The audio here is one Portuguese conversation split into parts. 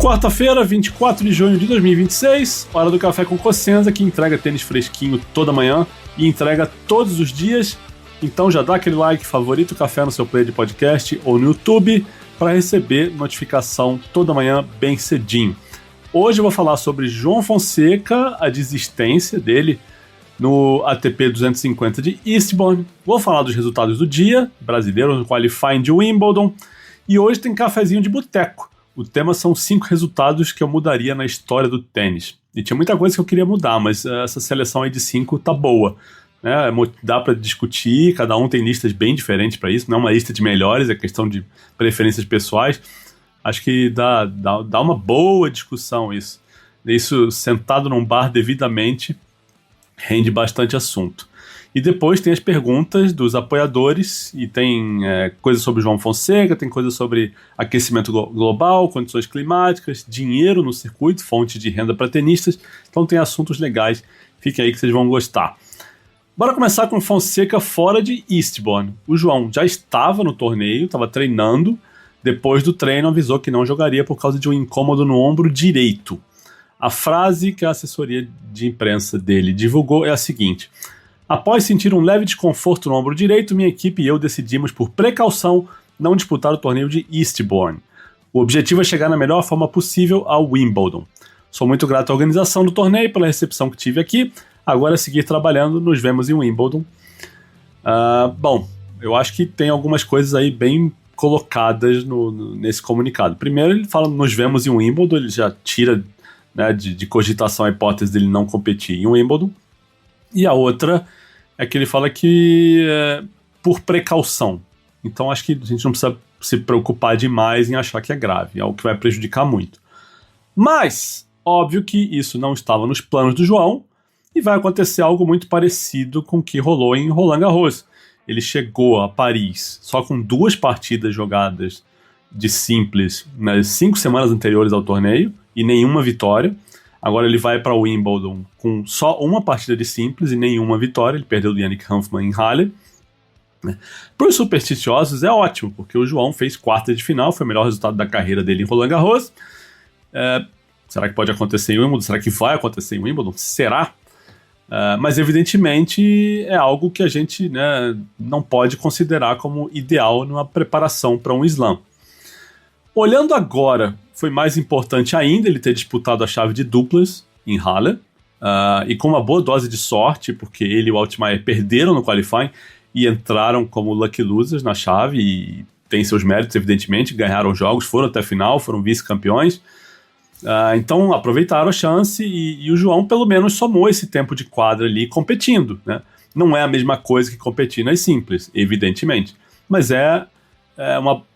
Quarta-feira, 24 de junho de 2026, hora do Café com Cossenza, que entrega tênis fresquinho toda manhã e entrega todos os dias. Então já dá aquele like, favorito o Café no seu player de podcast ou no YouTube para receber notificação toda manhã bem cedinho. Hoje eu vou falar sobre João Fonseca, a desistência dele no ATP 250 de Eastbourne. Vou falar dos resultados do dia, brasileiro no qualifying de Wimbledon. E hoje tem cafezinho de boteco. O tema são 5 resultados que eu mudaria na história do tênis. E tinha muita coisa que eu queria mudar, mas essa seleção aí de 5 tá boa. Dá para discutir, cada um tem listas bem diferentes para isso, não é uma lista de melhores, é questão de preferências pessoais. Acho que dá uma boa discussão isso. Isso sentado num bar devidamente rende bastante assunto. E depois tem as perguntas dos apoiadores, e tem coisas sobre João Fonseca, tem coisas sobre aquecimento global, condições climáticas, dinheiro no circuito, fonte de renda para tenistas. Então tem assuntos legais, fiquem aí que vocês vão gostar. Bora começar com Fonseca fora de Eastbourne. O João já estava no torneio, estava treinando. Depois do treino avisou que não jogaria por causa de um incômodo no ombro direito. A frase que a assessoria de imprensa dele divulgou é a seguinte: após sentir um leve desconforto no ombro direito, minha equipe e eu decidimos, por precaução, não disputar o torneio de Eastbourne. O objetivo é chegar na melhor forma possível ao Wimbledon. Sou muito grato à organização do torneio pela recepção que tive aqui. Agora é seguir trabalhando, nos vemos em Wimbledon. Bom, eu acho que tem algumas coisas aí bem colocadas nesse comunicado. Primeiro, ele fala nos vemos em Wimbledon, ele já tira, né, de cogitação a hipótese dele não competir em Wimbledon. E a outra é que ele fala que por precaução. Então acho que a gente não precisa se preocupar demais em achar que é grave, é algo que vai prejudicar muito. Mas, óbvio que isso não estava nos planos do João, e vai acontecer algo muito parecido com o que rolou em Roland Garros. Ele chegou a Paris só com 2 partidas jogadas de simples nas 5 semanas anteriores ao torneio, e nenhuma vitória. Agora ele vai para o Wimbledon com só 1 partida de simples e nenhuma vitória. Ele perdeu do Yannick Hanfmann em Halle. Para os supersticiosos é ótimo, porque o João fez quarta de final, foi o melhor resultado da carreira dele em Roland Garros. Será que pode acontecer em Wimbledon? Será que vai acontecer em Wimbledon? Será? Mas evidentemente é algo que a gente, né, não pode considerar como ideal numa preparação para um slam. Olhando agora, foi mais importante ainda ele ter disputado a chave de duplas em Halle, e com uma boa dose de sorte, porque ele e o Altmaier perderam no qualifying e entraram como lucky losers na chave, e tem seus méritos, evidentemente, ganharam jogos, foram até a final, foram vice-campeões. Então aproveitaram a chance e o João pelo menos somou esse tempo de quadra ali competindo, né? Não é a mesma coisa que competir nas simples, evidentemente, mas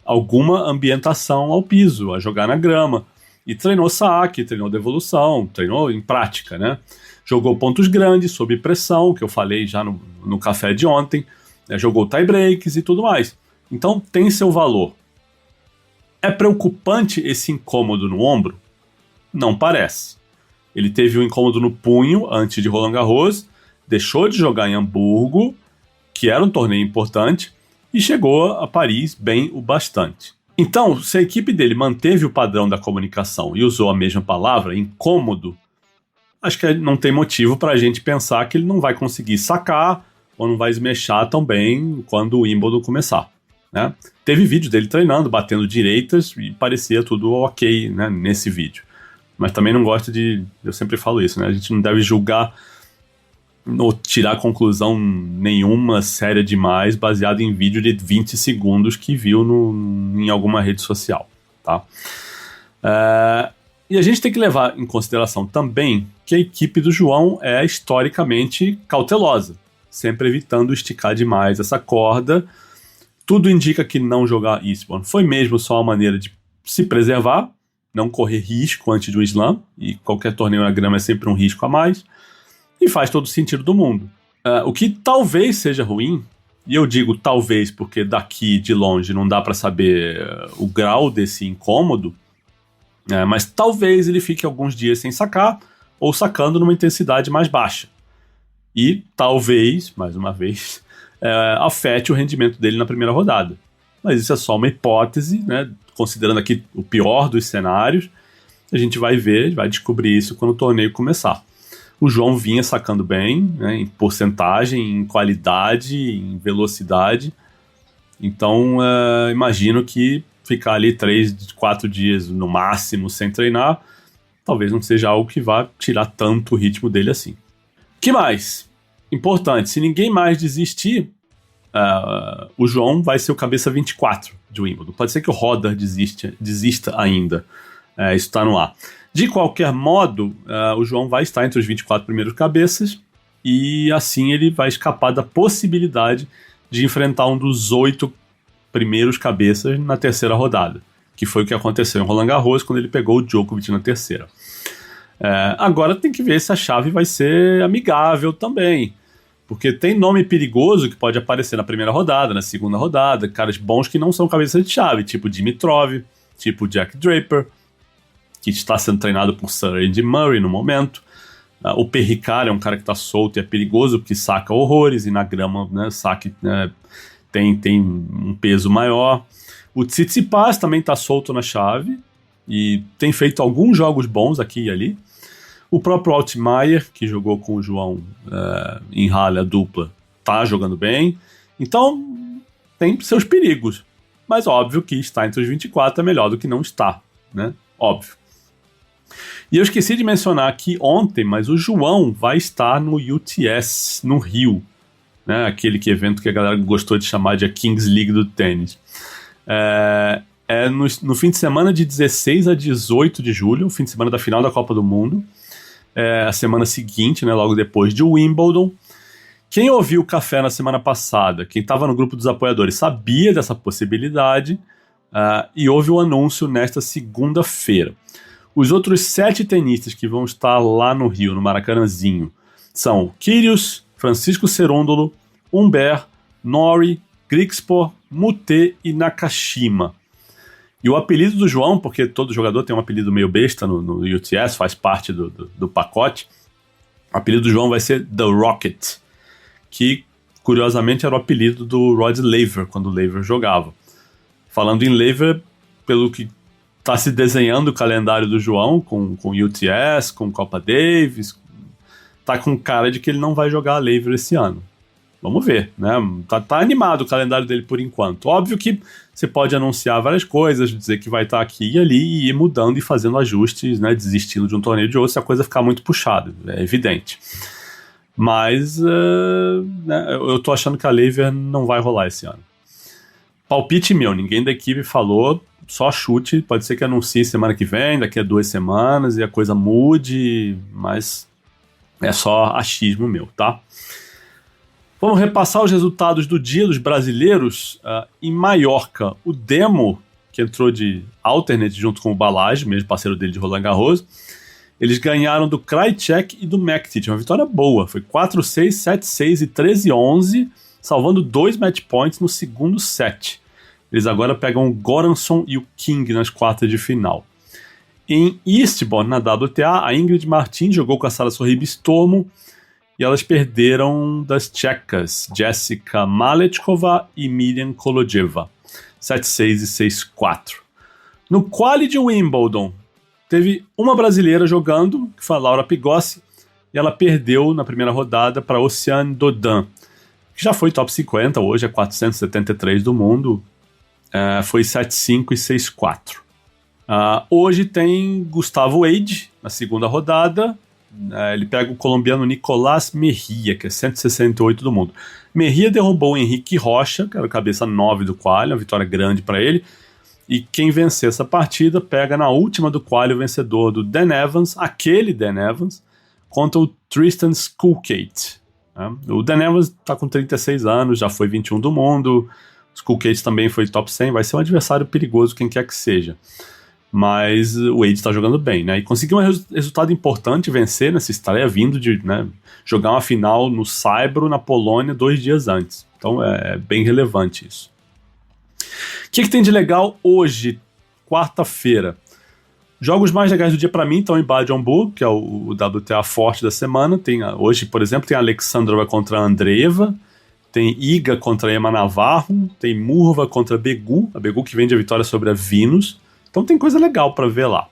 alguma ambientação ao piso, a jogar na grama, e treinou saque, treinou devolução, treinou em prática, né? Jogou pontos grandes, sob pressão, que eu falei já no café de ontem, né? Jogou tie breaks e tudo mais, então tem seu valor. É preocupante esse incômodo no ombro? Não parece. Ele teve um incômodo no punho antes de Roland Garros, deixou de jogar em Hamburgo, que era um torneio importante, e chegou a Paris bem o bastante. Então, se a equipe dele manteve o padrão da comunicação e usou a mesma palavra, incômodo, acho que não tem motivo para a gente pensar que ele não vai conseguir sacar ou não vai esmechar tão bem quando o Wimbledon começar, né? Teve vídeo dele treinando, batendo direitas, e parecia tudo ok, né, nesse vídeo. Mas também não gosto eu sempre falo isso, né? A gente não deve julgar ou tirar conclusão nenhuma séria demais baseado em vídeo de 20 segundos que viu em alguma rede social, tá? E a gente tem que levar em consideração também que a equipe do João é historicamente cautelosa, sempre evitando esticar demais essa corda. Tudo indica que não jogar Eastbourne foi mesmo só uma maneira de se preservar, não correr risco antes de um slam, e qualquer torneio na grama é sempre um risco a mais, e faz todo o sentido do mundo. O que talvez seja ruim, e eu digo talvez porque daqui de longe não dá para saber o grau desse incômodo, mas talvez ele fique alguns dias sem sacar, ou sacando numa intensidade mais baixa. E talvez, mais uma vez, afete o rendimento dele na primeira rodada. Mas isso é só uma hipótese, né? Considerando aqui o pior dos cenários, A gente vai ver, vai descobrir isso quando o torneio começar. O João vinha sacando bem, né, em porcentagem, em qualidade, em velocidade. Então, imagino que ficar ali 3, 4 dias no máximo sem treinar, talvez não seja algo que vá tirar tanto o ritmo dele assim. Que mais? Importante, se ninguém mais desistir, o João vai ser o cabeça 24 de Wimbledon. Pode ser que o Roder desista ainda. Isso está no ar. De qualquer modo, o João vai estar entre os 24 primeiros cabeças e assim ele vai escapar da possibilidade de enfrentar um dos 8 primeiros cabeças na terceira rodada, que foi o que aconteceu em Roland Garros quando ele pegou o Djokovic na terceira. Agora tem que ver se a chave vai ser amigável também, porque tem nome perigoso que pode aparecer na primeira rodada, na segunda rodada, caras bons que não são cabeça de chave, tipo Dimitrov, tipo Jack Draper, que está sendo treinado por Sir Andy Murray no momento. O Perricard é um cara que está solto e é perigoso, porque saca horrores, e na grama, né, saque, tem um peso maior. O Tsitsipas também está solto na chave, e tem feito alguns jogos bons aqui e ali. O próprio Altmaier, que jogou com o João em Halle, a dupla, está jogando bem. Então, tem seus perigos. Mas óbvio que estar entre os 24 é melhor do que não estar, né? Óbvio. E eu esqueci de mencionar aqui ontem, mas o João vai estar no UTS, no Rio, né? Aquele evento que a galera gostou de chamar de a Kings League do tênis. No fim de semana de 16 a 18 de julho, o fim de semana da final da Copa do Mundo, a semana seguinte, né, logo depois de Wimbledon. Quem ouviu o Café na semana passada, quem estava no grupo dos apoiadores, sabia dessa possibilidade, e houve o anúncio nesta segunda-feira. Os outros 7 tenistas que vão estar lá no Rio, no Maracanãzinho, são Kyrgios, Francisco Cerúndolo, Humbert, Norrie, Griekspoor, Moutet e Nakashima. E o apelido do João, porque todo jogador tem um apelido meio besta no UTS, faz parte do pacote, o apelido do João vai ser The Rocket, que curiosamente era o apelido do Rod Laver, quando o Laver jogava. Falando em Laver, pelo que está se desenhando o calendário do João, com UTS, com Copa Davis, tá com cara de que ele não vai jogar a Laver esse ano. Vamos ver, né? Tá animado o calendário dele por enquanto. Óbvio que você pode anunciar várias coisas, dizer que vai estar aqui e ali, e ir mudando e fazendo ajustes, né? Desistindo de um torneio de outro se a coisa ficar muito puxada, é evidente. Mas né, eu tô achando que a Laver não vai rolar esse ano. Palpite meu, ninguém da equipe falou, só chute, pode ser que anuncie semana que vem, daqui a 2 semanas, e a coisa mude, mas é só achismo meu, tá? Vamos repassar os resultados do dia dos brasileiros. Em Maiorca, o Demo, que entrou de alternate junto com o Balázs, mesmo parceiro dele de Roland Garros, eles ganharam do Krajicek e do Mektic, uma vitória boa, foi 4-6, 7-6 e 13-11, salvando 2 match points no segundo set. Eles agora pegam o Goranson e o King nas quartas de final. Em Eastbourne, na WTA, a Ingrid Martins jogou com a Sara Sorribes-Tormo e elas perderam das tchecas Jessica Malechkova e Miriam Kolodjeva, 7-6 e 6-4. No quali de Wimbledon, teve uma brasileira jogando, que foi a Laura Pigossi, e ela perdeu na primeira rodada para Oceane Dodin, que já foi top 50, hoje é 473 do mundo, foi 7-5 e 6-4. Hoje tem Gustavo Wade na segunda rodada. Ele pega o colombiano Nicolás Mejia, que é 168 do mundo. Mejia derrubou o Henrique Rocha, que era o cabeça 9 do quali, uma vitória grande para ele. E quem vencer essa partida pega na última do quali o vencedor do Dan Evans, aquele Dan Evans, contra o Tristan Skulkate. O Dan Evans está com 36 anos, já foi 21 do mundo. O Skulkate também foi top 100, vai ser um adversário perigoso quem quer que seja. Mas o Wade está jogando bem, né? E conseguiu um resultado importante, vencer nessa estreia, vindo de, né, jogar uma final no Saibro, na Polônia, 2 dias antes. Então é bem relevante isso. O que tem de legal hoje, quarta-feira? Jogos mais legais do dia para mim estão em Bajambu, que é o WTA forte da semana. Hoje, por exemplo, tem a Alexandrova contra a Andreeva, tem Iga contra a Emma Navarro, tem Murva contra a Begu que vem de vitória sobre a Venus. Então tem coisa legal para ver lá.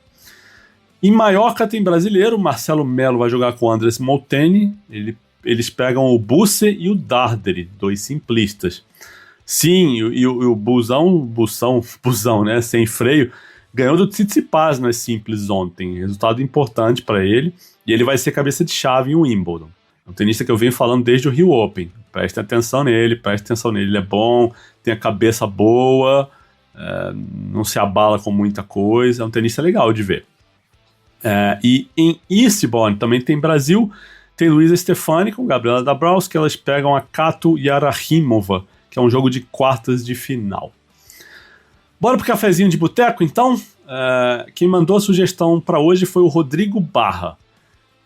Em Maiorca tem brasileiro, Marcelo Melo vai jogar com o Andres Molteni, eles pegam o Busse e o Darderi, 2 simplistas. Sim, e o Busão, né, sem freio, ganhou do Tsitsipas nas simples ontem, resultado importante para ele, e ele vai ser cabeça de chave em Wimbledon. É um tenista que eu venho falando desde o Rio Open, prestem atenção nele, ele é bom, tem a cabeça boa, não se abala com muita coisa, é um tenista legal de ver. E em Eastbourne também tem Brasil, tem Luísa Stefani com Gabriela Dabrowski, elas pegam a Kato Yarahimova, que é um jogo de quartas de final. Bora pro cafezinho de boteco, então? Quem mandou a sugestão para hoje foi o Rodrigo Barra.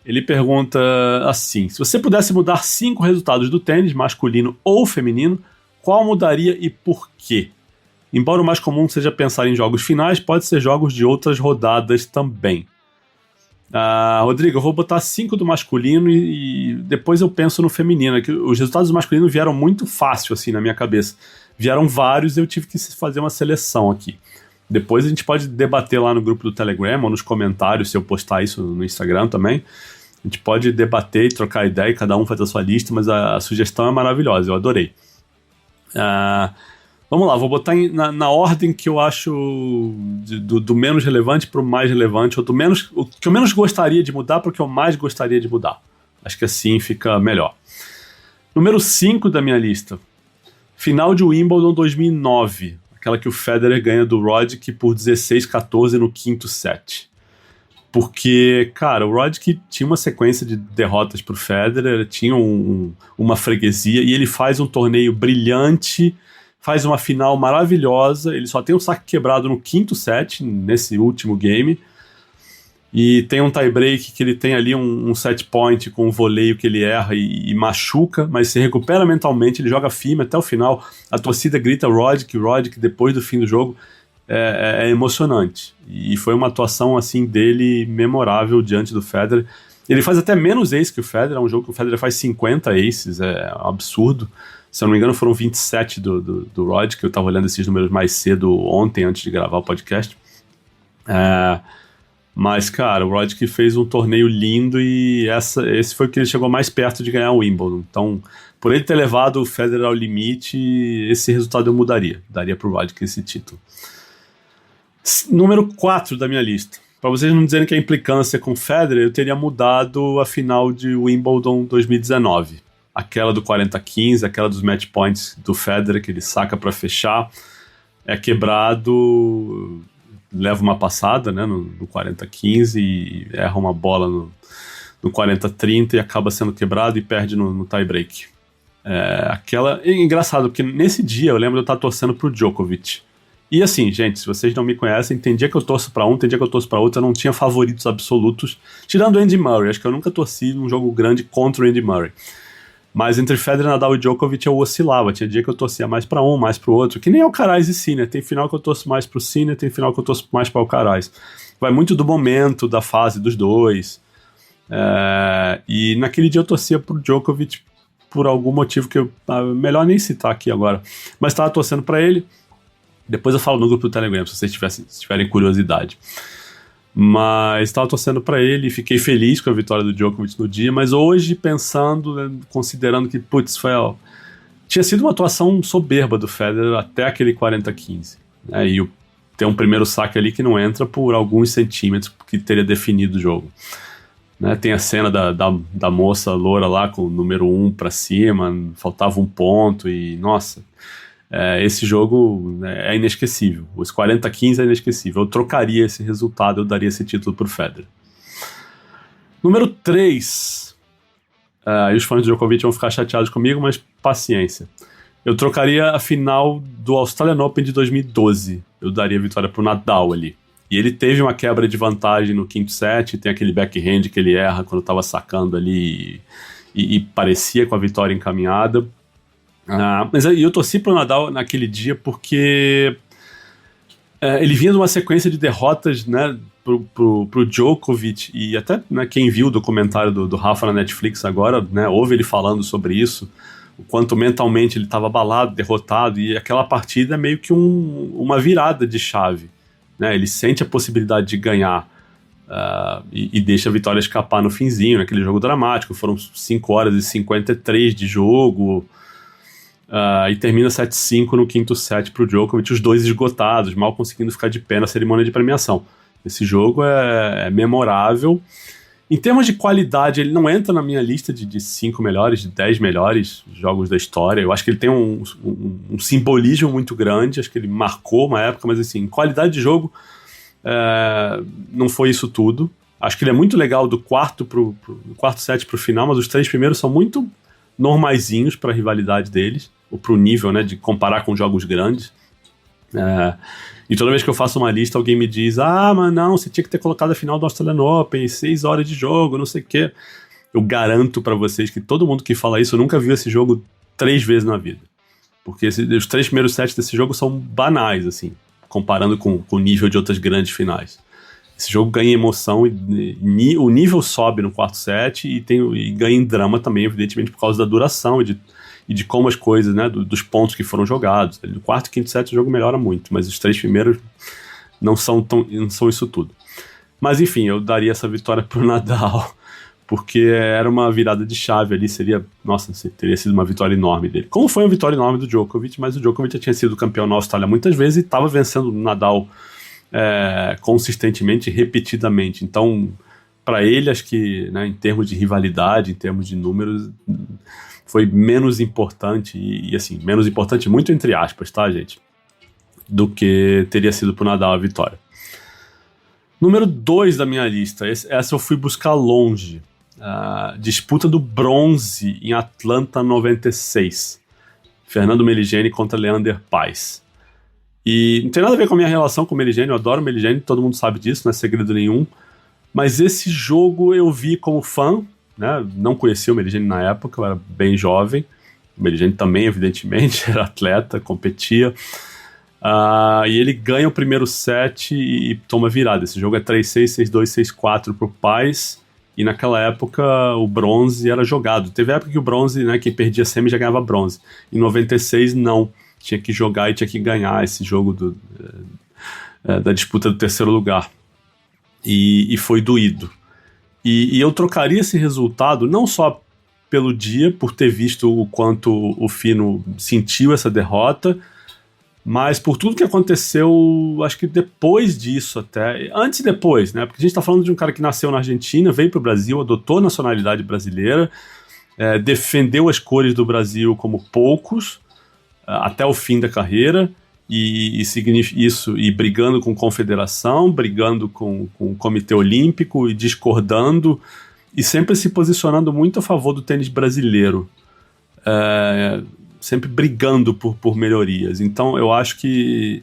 Ele pergunta assim: se você pudesse mudar 5 resultados do tênis, masculino ou feminino, qual mudaria e por quê? Embora o mais comum seja pensar em jogos finais, pode ser jogos de outras rodadas também. Rodrigo, eu vou botar 5 do masculino e depois eu penso no feminino. Que os resultados do masculino vieram muito fácil assim na minha cabeça. Vieram vários e eu tive que fazer uma seleção aqui. Depois a gente pode debater lá no grupo do Telegram ou nos comentários, se eu postar isso no Instagram também. A gente pode debater e trocar ideia, cada um faz a sua lista, mas a sugestão é maravilhosa, eu adorei. Vamos lá, vou botar na ordem que eu acho do menos relevante para o mais relevante, ou o que eu menos gostaria de mudar para o que eu mais gostaria de mudar. Acho que assim fica melhor. Número 5 da minha lista. Final de Wimbledon 2009. Aquela que o Federer ganha do Roddick por 16-14 no quinto set. Porque, cara, o Roddick tinha uma sequência de derrotas pro Federer, tinha uma freguesia, e ele faz um torneio brilhante, faz uma final maravilhosa, ele só tem um saque quebrado no quinto set, nesse último game, e tem um tie-break que ele tem ali um set point com um voleio que ele erra e machuca, mas se recupera mentalmente, ele joga firme até o final, a torcida grita Roddick, depois do fim do jogo, é emocionante, e foi uma atuação assim dele memorável diante do Federer. Ele faz até menos ace que o Federer, é um jogo que o Federer faz 50 aces, é um absurdo. Se eu não me engano foram 27 do Roddick, eu estava olhando esses números mais cedo ontem, antes de gravar o podcast. Mas, cara, o Roddick fez um torneio lindo e esse foi o que ele chegou mais perto de ganhar o Wimbledon. Então, por ele ter levado o Federer ao limite, esse resultado eu mudaria. Daria pro Roddick esse título. Número 4 da minha lista. Para vocês não dizerem que a implicância com o Federer, eu teria mudado a final de Wimbledon 2019. Aquela do 40-15, aquela dos match points do Federer, que ele saca para fechar, é quebrado, leva uma passada, né, no 40-15 e erra uma bola no 40-30 e acaba sendo quebrado e perde no tie-break. É engraçado, porque nesse dia eu lembro de eu estar torcendo pro Djokovic. E assim, gente, se vocês não me conhecem, tem dia que eu torço pra um, tem dia que eu torço pra outro, eu não tinha favoritos absolutos, tirando o Andy Murray, acho que eu nunca torci num jogo grande contra o Andy Murray. Mas entre Federer, Nadal e Djokovic eu oscilava, tinha dia que eu torcia mais pra um, mais pro outro, que nem Alcaraz e Sinner, tem final que eu torço mais pro Sinner, tem final que eu torço mais pro Alcaraz. Vai muito do momento, da fase dos dois, e naquele dia eu torcia pro Djokovic por algum motivo que melhor nem citar aqui agora, mas estava torcendo pra ele. Depois eu falo no grupo do Telegram, se vocês tiverem curiosidade. Mas estava torcendo para ele e fiquei feliz com a vitória do Djokovic no dia, mas hoje pensando, né, considerando que, tinha sido uma atuação soberba do Federer até aquele 40-15. Né, e tem um primeiro saque ali que não entra por alguns centímetros, que teria definido o jogo. Né, tem a cena da moça loura lá com o número 1 para cima, faltava um ponto e, nossa... esse jogo é inesquecível. Os 40-15 é inesquecível. Eu trocaria esse resultado, eu daria esse título pro Federer. Número 3. E os fãs do Djokovic vão ficar chateados comigo, mas paciência. Eu trocaria a final do Australian Open de 2012. Eu daria a vitória pro Nadal ali. E ele teve uma quebra de vantagem no quinto set, tem aquele backhand que ele erra quando estava sacando ali e parecia com a vitória encaminhada. Mas eu torci pro Nadal naquele dia porque ele vinha de uma sequência de derrotas, né, pro Djokovic, e até, né, quem viu o documentário do Rafa na Netflix agora, né, ouve ele falando sobre isso, o quanto mentalmente ele estava abalado, derrotado, e aquela partida é meio que uma virada de chave, né, ele sente a possibilidade de ganhar e deixa a vitória escapar no finzinho, naquele jogo dramático. Foram 5 horas e 53 de jogo, e termina 7-5 no quinto set pro Djokovic, os dois esgotados, mal conseguindo ficar de pé na cerimônia de premiação. Esse jogo é memorável. Em termos de qualidade, ele não entra na minha lista de 5 melhores, de 10 melhores jogos da história. Eu acho que ele tem um simbolismo muito grande, acho que ele marcou uma época, mas assim, em qualidade de jogo, não foi isso tudo. Acho que ele é muito legal do quarto set pro final, mas os 3 primeiros são muito normaizinhos para a rivalidade deles, ou pro nível, né, de comparar com jogos grandes. E toda vez que eu faço uma lista, alguém me diz: mas não, você tinha que ter colocado a final do Australian Open, 6 horas de jogo, não sei o quê. Eu garanto pra vocês que todo mundo que fala isso nunca viu esse jogo 3 vezes na vida. Porque os 3 primeiros sets desse jogo são banais, assim, comparando com o nível de outras grandes finais. Esse jogo ganha emoção e o nível sobe no quarto set e ganha em drama também, evidentemente, por causa da duração e de como as coisas, né, dos pontos que foram jogados. No quarto e quinto set o jogo melhora muito, mas os 3 primeiros não são isso tudo. Mas enfim, eu daria essa vitória pro Nadal, porque era uma virada de chave ali, teria sido uma vitória enorme dele. Como foi uma vitória enorme do Djokovic, mas o Djokovic já tinha sido campeão na Austrália muitas vezes e estava vencendo o Nadal consistentemente e repetidamente. Então, para ele, acho que, né, em termos de rivalidade, em termos de números, foi menos importante, e assim, menos importante muito entre aspas, tá, gente? Do que teria sido pro Nadal a vitória. Número 2 da minha lista, essa eu fui buscar longe. Disputa do bronze em Atlanta 96. Fernando Meligeni contra Leander Paes. E não tem nada a ver com a minha relação com o Meligeni, eu adoro o Meligeni, todo mundo sabe disso, não é segredo nenhum. Mas esse jogo eu vi como fã, né? Não conhecia o Meligeni na época, eu era bem jovem. O Meligeni também, evidentemente, era atleta, competia. E ele ganha o primeiro set e toma virada. Esse jogo é 3-6, 6-2, 6-4 pro Paes. E naquela época o bronze era jogado. Teve época que o bronze, né, quem perdia semi já ganhava bronze. Em 96, não. Tinha que jogar e tinha que ganhar esse jogo da disputa do terceiro lugar. E foi doído. E eu trocaria esse resultado não só pelo dia, por ter visto o quanto o Fino sentiu essa derrota, mas por tudo que aconteceu, acho que depois disso até, antes e depois, né? Porque a gente está falando de um cara que nasceu na Argentina, veio para o Brasil, adotou a nacionalidade brasileira, defendeu as cores do Brasil como poucos, até o fim da carreira, e brigando com confederação, brigando com o Comitê Olímpico e discordando, e sempre se posicionando muito a favor do tênis brasileiro, sempre brigando por melhorias. Então eu acho que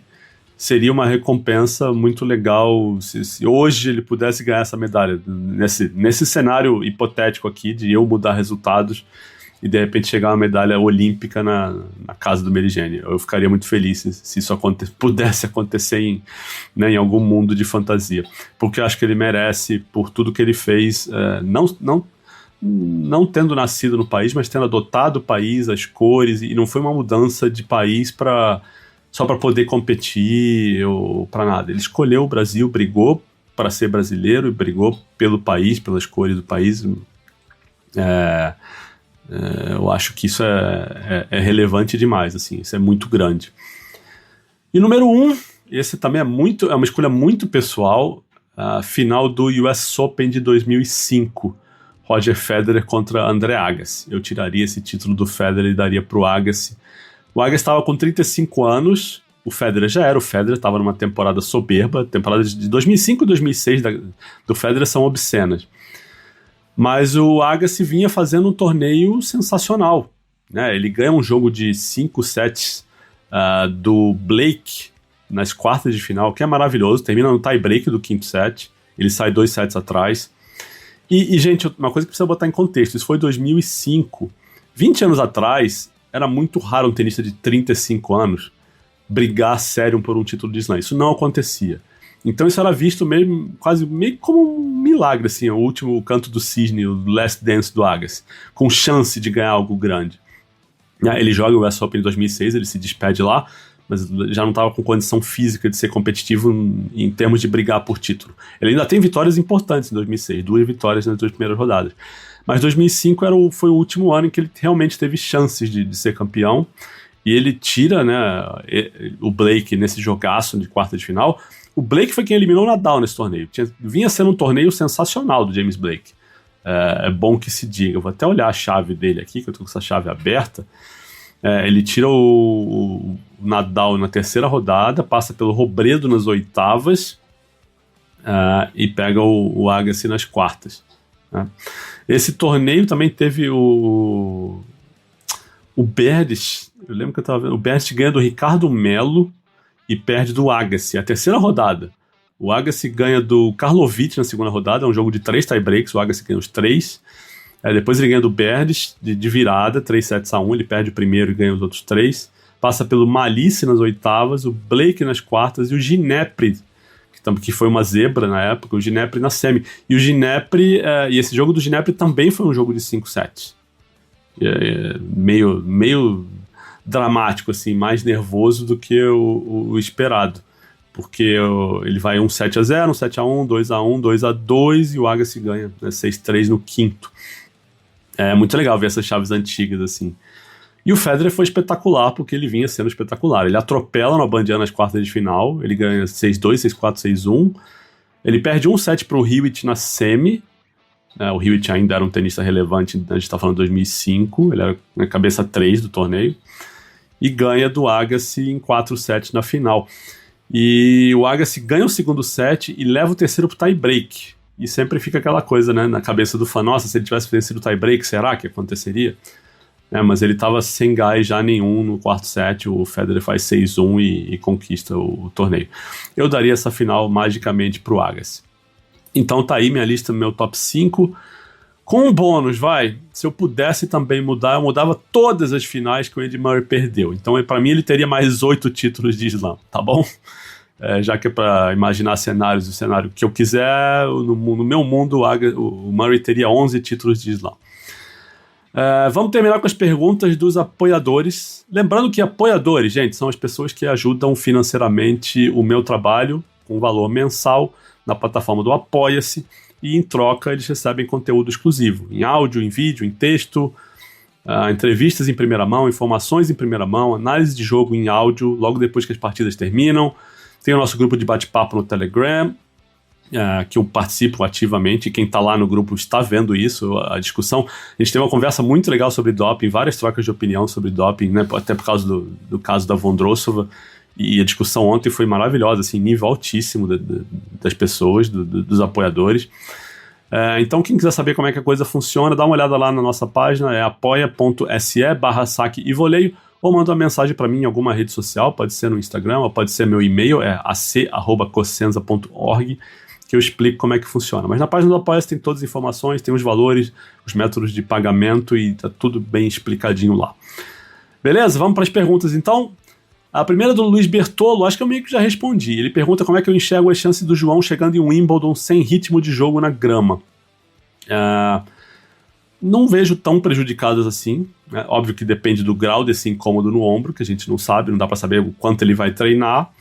seria uma recompensa muito legal se hoje ele pudesse ganhar essa medalha, nesse cenário hipotético aqui de eu mudar resultados e de repente chegar uma medalha olímpica na casa do Meligeni. Eu ficaria muito feliz se isso pudesse acontecer em algum mundo de fantasia, porque eu acho que ele merece por tudo que ele fez, não tendo nascido no país, mas tendo adotado o país, as cores, e não foi uma mudança de país só para poder competir ou para nada. Ele escolheu o Brasil, brigou para ser brasileiro e brigou pelo país, pelas cores do país. Eu acho que isso é relevante demais, assim, isso é muito grande. E número 1, esse também é uma escolha muito pessoal, a final do US Open de 2005, Roger Federer contra André Agassi. Eu tiraria esse título do Federer e daria pro Agassi. O Agassi estava com 35 anos, o Federer já era, o Federer estava numa temporada soberba, temporada de 2005 e 2006 do Federer são obscenas. Mas o Agassi vinha fazendo um torneio sensacional, né? Ele ganha um jogo de 5 sets do Blake nas quartas de final, que é maravilhoso, termina no tie-break do quinto set, ele sai 2 sets atrás. E, gente, uma coisa que precisa botar em contexto, isso foi 2005. 20 anos atrás, era muito raro um tenista de 35 anos brigar sério por um título de slam. Isso não acontecia. Então isso era visto meio como um milagre, assim, o último canto do cisne, o Last Dance do Agassi, com chance de ganhar algo grande. Ele joga o US Open em 2006, ele se despede lá, mas já não estava com condição física de ser competitivo em termos de brigar por título. Ele ainda tem vitórias importantes em 2006, 2 vitórias nas 2 primeiras rodadas. Mas 2005 foi o último ano em que ele realmente teve chances de ser campeão, e ele tira, né, o Blake nesse jogaço de quarta de final. O Blake foi quem eliminou o Nadal nesse torneio. Vinha sendo um torneio sensacional do James Blake. É bom que se diga. Eu vou até olhar a chave dele aqui, que eu tô com essa chave aberta. Ele tira o Nadal na terceira rodada, passa pelo Robredo nas oitavas e pega o Agassi nas quartas. Né? Esse torneio também teve o Berdych. Eu lembro que eu tava vendo. O Berdych ganha do Ricardo Melo e perde do Agassi. A terceira rodada. O Agassi ganha do Karlovic na segunda rodada, é um jogo de 3 tie-breaks, o Agassi ganha os 3. Depois ele ganha do Berdych de virada, 3-7-1, ele perde o primeiro e ganha os outros 3. Passa pelo Malice nas oitavas, o Blake nas quartas e o Ginepri, que foi uma zebra na época, o Ginepri na semi. E o Ginepri, e esse jogo do Ginepri também foi um jogo de 5 sets. Meio dramático, assim, mais nervoso do que o esperado. Porque ele vai 7-0, 7-1, 2-1, 2-2 e o Agassi ganha, né, 6-3 no quinto. É muito legal ver essas chaves antigas, assim. E o Federer foi espetacular, porque ele vinha sendo espetacular. Ele atropela no Abandian nas quartas de final, ele ganha 6-2, 6-4, 6-1. Ele perde um set pro Hewitt na semi. O Hewitt ainda era um tenista relevante, a gente tá falando de 2005, ele era na cabeça 3 do torneio. E ganha do Agassi em 4 sets na final. E o Agassi ganha o segundo set e leva o terceiro pro tie-break. E sempre fica aquela coisa, né, na cabeça do fã, nossa, se ele tivesse vencido o tie-break, será que aconteceria? Mas ele tava sem gás já nenhum no quarto set, o Federer faz 6-1 e conquista o torneio. Eu daria essa final magicamente pro Agassi. Então tá aí minha lista, meu top 5. Com um bônus, se eu pudesse também mudar, eu mudava todas as finais que o Andy Murray perdeu. Então, pra mim, ele teria mais 8 títulos de slam, tá bom? Já que é pra imaginar cenários, o cenário que eu quiser, no meu mundo, o Murray teria 11 títulos de slam. Vamos terminar com as perguntas dos apoiadores. Lembrando que apoiadores, gente, são as pessoas que ajudam financeiramente o meu trabalho, com valor mensal, na plataforma do Apoia-se. E em troca eles recebem conteúdo exclusivo, em áudio, em vídeo, em texto, entrevistas em primeira mão, informações em primeira mão, análise de jogo em áudio logo depois que as partidas terminam. Tem o nosso grupo de bate-papo no Telegram, que eu participo ativamente, e quem está lá no grupo está vendo isso, a discussão. A gente teve uma conversa muito legal sobre doping, várias trocas de opinião sobre doping, né, até por causa do caso da Vondrousova. E a discussão ontem foi maravilhosa, assim, nível altíssimo das pessoas, dos apoiadores. Então, quem quiser saber como é que a coisa funciona, dá uma olhada lá na nossa página, é apoia.se/saque-e-voleio, ou manda uma mensagem para mim em alguma rede social, pode ser no Instagram, ou pode ser meu e-mail, é ac@cosenza.org, que eu explico como é que funciona. Mas na página do Apoia tem todas as informações, tem os valores, os métodos de pagamento e tá tudo bem explicadinho lá. Beleza? Vamos para as perguntas, então. A primeira é do Luiz Bertolo, acho que eu meio que já respondi. Ele pergunta como é que eu enxergo as chances do João chegando em Wimbledon sem ritmo de jogo na grama. Não vejo tão prejudicadas assim. Né? Óbvio que depende do grau desse incômodo no ombro, que a gente não sabe, não dá para saber o quanto ele vai treinar.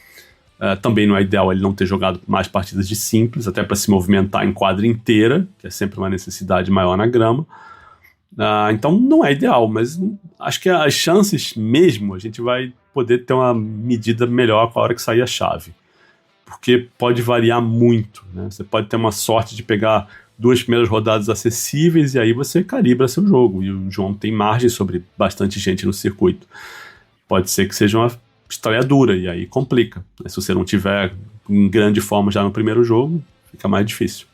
Também não é ideal ele não ter jogado mais partidas de simples, até para se movimentar em quadra inteira, que é sempre uma necessidade maior na grama. Então não é ideal, mas acho que as chances mesmo, a gente vai poder ter uma medida melhor com a hora que sair a chave. Porque pode variar muito, né? Você pode ter uma sorte de pegar 2 primeiras rodadas acessíveis e aí você calibra seu jogo. E o João tem margem sobre bastante gente no circuito. Pode ser que seja uma estreia dura e aí complica. Se você não tiver em grande forma já no primeiro jogo, fica mais difícil.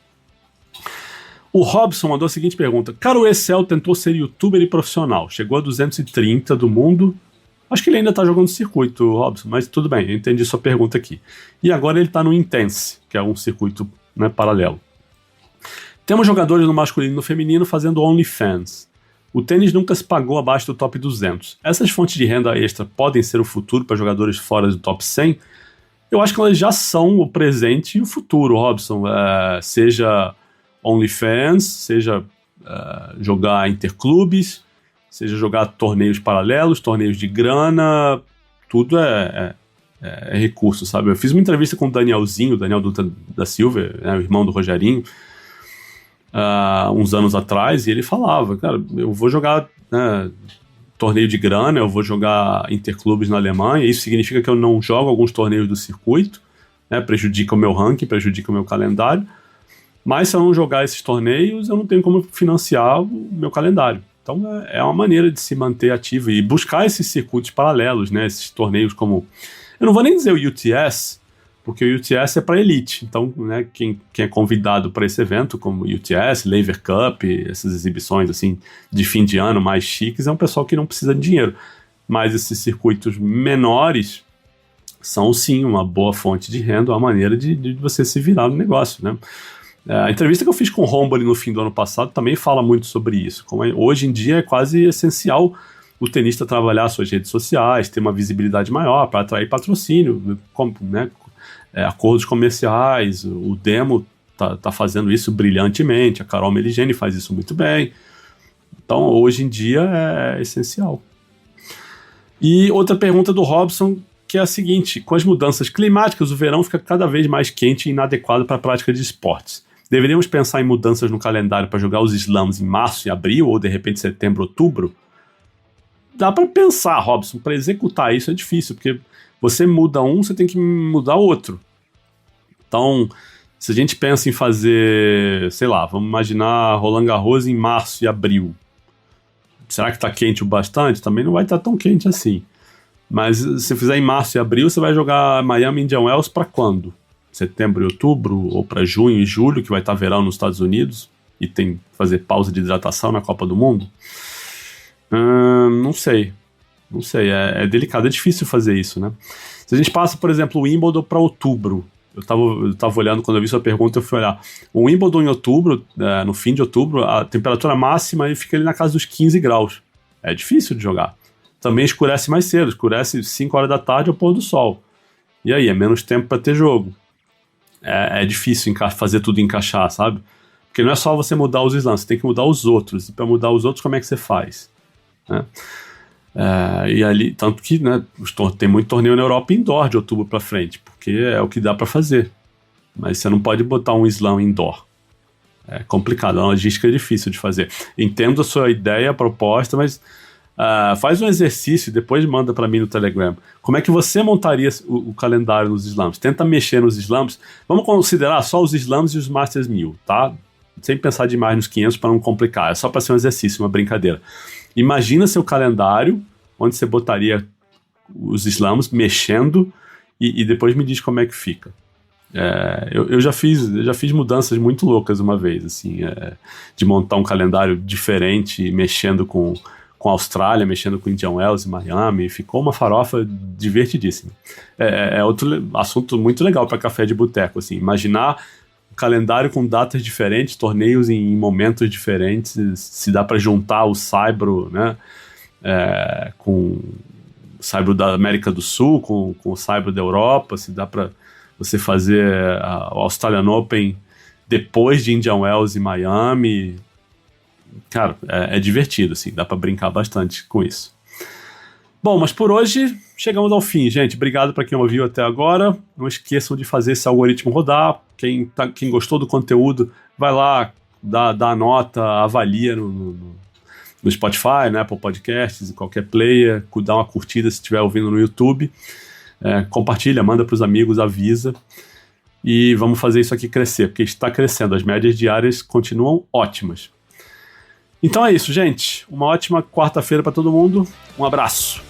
O Robson mandou a seguinte pergunta. Caro Excel tentou ser youtuber e profissional. Chegou a 230 do mundo. Acho que ele ainda tá jogando circuito, Robson, mas tudo bem, eu entendi sua pergunta aqui. E agora ele tá no Intense, que é um circuito, né, paralelo. Temos jogadores no masculino e no feminino fazendo OnlyFans. O tênis nunca se pagou abaixo do top 200. Essas fontes de renda extra podem ser o futuro para jogadores fora do top 100? Eu acho que elas já são o presente e o futuro, Robson. Seja OnlyFans, seja jogar interclubes, seja jogar torneios paralelos, torneios de grana, tudo é recurso, sabe? Eu fiz uma entrevista com o Daniel Dutra da Silva, né, o irmão do Rogerinho, uns anos atrás, e ele falava, cara, eu vou jogar, né, torneio de grana, eu vou jogar interclubes na Alemanha, isso significa que eu não jogo alguns torneios do circuito, né, prejudica o meu ranking, prejudica o meu calendário, mas se eu não jogar esses torneios, eu não tenho como financiar o meu calendário. Então é uma maneira de se manter ativo e buscar esses circuitos paralelos, né, esses torneios como... Eu não vou nem dizer o UTS, porque o UTS é para elite. Então, né, quem é convidado para esse evento, como o UTS, Laver Cup, essas exibições assim de fim de ano mais chiques, é um pessoal que não precisa de dinheiro. Mas esses circuitos menores são, sim, uma boa fonte de renda, uma maneira de você se virar no negócio, né? A entrevista que eu fiz com o Romboli no fim do ano passado também fala muito sobre isso. Como hoje em dia é quase essencial o tenista trabalhar suas redes sociais, ter uma visibilidade maior para atrair patrocínio, né, acordos comerciais. O Demo tá fazendo isso brilhantemente, a Carol Meligeni faz isso muito bem. Então, hoje em dia é essencial. E outra pergunta do Robson, que é a seguinte: com as mudanças climáticas, o verão fica cada vez mais quente e inadequado para a prática de esportes. Deveríamos pensar em mudanças no calendário para jogar os slams em março e abril, ou de repente setembro, outubro? Dá para pensar, Robson, para executar isso é difícil, porque você muda um, você tem que mudar outro. Então, se a gente pensa em fazer, sei lá, vamos imaginar Roland Garros em março e abril. Será que está quente o bastante? Também não vai estar tão quente assim. Mas se fizer em março e abril, você vai jogar Miami Indian Wells para quando? Setembro e outubro? Ou para junho e julho, que vai estar verão nos Estados Unidos e tem que fazer pausa de hidratação na Copa do Mundo? Não sei, é delicado, é difícil fazer isso, né? Se a gente passa, por exemplo, o Wimbledon para outubro, eu tava olhando, quando eu vi sua pergunta, eu fui olhar, o Wimbledon em outubro, no fim de outubro, a temperatura máxima fica ali na casa dos 15 graus, é difícil de jogar. Também escurece mais cedo, escurece 5 horas da tarde ao pôr do sol, e aí é menos tempo para ter jogo. É difícil fazer tudo encaixar, sabe? Porque não é só você mudar os slams, você tem que mudar os outros, e para mudar os outros, como é que você faz? Né? E ali, tanto que, né, tem muito torneio na Europa indoor de outubro para frente, porque é o que dá para fazer, mas você não pode botar um slam indoor, é complicado, a logística é difícil de fazer. Entendo a sua ideia, a proposta, mas faz um exercício e depois manda para mim no Telegram. Como é que você montaria o calendário nos slams? Tenta mexer nos slams, vamos considerar só os slams e os Masters 1000, tá? Sem pensar demais nos 500 para não complicar, é só para ser um exercício, uma brincadeira. Imagina seu calendário, onde você botaria os slams mexendo e depois me diz como é que fica. Eu já fiz mudanças muito loucas uma vez, assim, de montar um calendário diferente, mexendo com a Austrália, mexendo com Indian Wells e Miami, ficou uma farofa divertidíssima. É outro assunto muito legal para café de boteco, assim, imaginar calendário com datas diferentes, torneios em momentos diferentes, se dá para juntar o Saibro, né, com o Saibro da América do Sul, com o Saibro da Europa, se dá para você fazer o Australian Open depois de Indian Wells e Miami. Cara, é divertido, assim, dá para brincar bastante com isso. Bom, mas por hoje chegamos ao fim, gente. Obrigado para quem ouviu até agora. Não esqueçam de fazer esse algoritmo rodar. Quem gostou do conteúdo, vai lá, dá a nota, avalia no Spotify, né, Apple Podcasts, qualquer player, dá uma curtida se estiver ouvindo no YouTube. Compartilha, manda para os amigos, avisa. E vamos fazer isso aqui crescer, porque está crescendo. As médias diárias continuam ótimas. Então é isso, gente. Uma ótima quarta-feira para todo mundo. Um abraço.